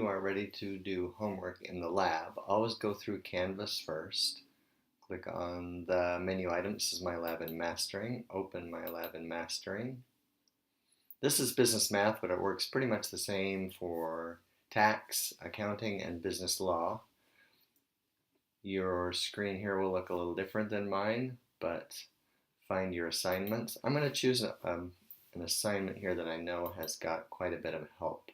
you are ready to do homework in the lab, always go through Canvas first. Click on the menu item. This is My Lab in Mastering. Open My Lab in Mastering. This is business math, but it works pretty much the same for tax, accounting, and business law. Your screen here will look a little different than mine, but find your assignments. I'm going to choose an assignment here that I know has got quite a bit of help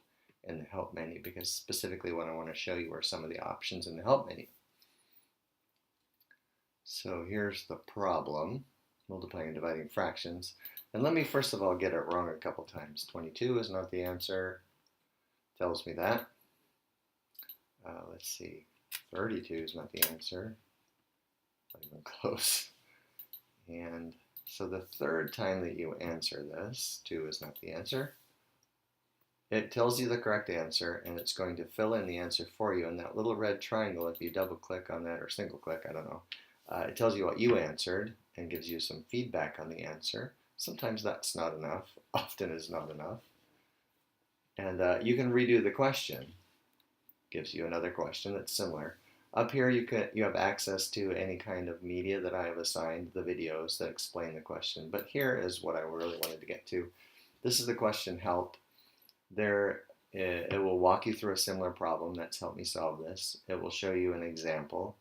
in the help menu, because specifically what I want to show you are some of the options in the help menu. So here's the problem, multiplying and dividing fractions. And let me first of all get it wrong a couple times. 22 is not the answer, tells me that. Let's see, 32 is not the answer, not even close. And so the third time that you answer this, 2 is not the answer. It tells you the correct answer, and it's going to fill in the answer for you. And that little red triangle, if you double click on that or single click, I don't know, it tells you what you answered and gives you some feedback on the answer. Sometimes that's not enough, often is not enough. And you can redo the question. Gives you another question that's similar. Up here you have access to any kind of media that I have assigned, the videos that explain the question. But here is what I really wanted to get to. This is the question help. It will walk you through a similar problem. That's helped me solve this. It will show you an example.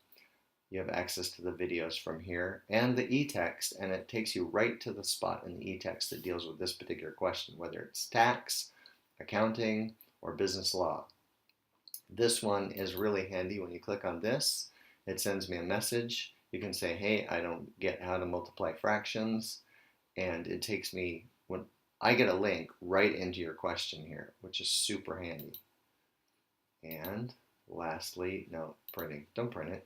You have access to the videos from here and the e-text, and it takes you right to the spot in the e-text that deals with this particular question, whether it's tax, accounting, or business law. This one is really handy. When you click on this, it sends me a message. You can say, hey, I don't get how to multiply fractions, and it takes me, when I get a link right into your question here, which is super handy. And lastly, no, printing. Don't print it.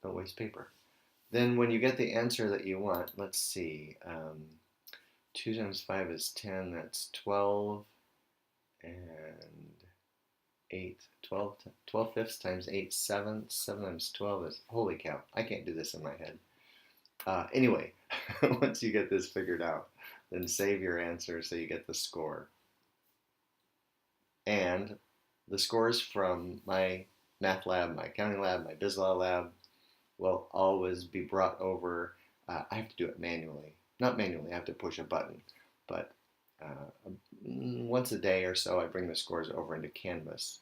Don't waste paper. Then when you get the answer that you want, let's see, 2 times 5 is 10, that's 12, and 8, 12 fifths times 8 sevenths, 7 times 12 is, holy cow, I can't do this in my head. Anyway, once you get this figured out, then save your answer so you get the score. And the scores from my math lab, my accounting lab, my biz law lab will always be brought over. I have to do it manually. Not manually, I have to push a button. But once a day or so, I bring the scores over into Canvas.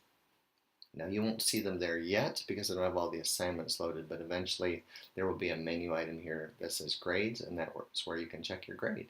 Now you won't see them there yet because I don't have all the assignments loaded, but eventually there will be a menu item here that says grades, and that's where you can check your grade.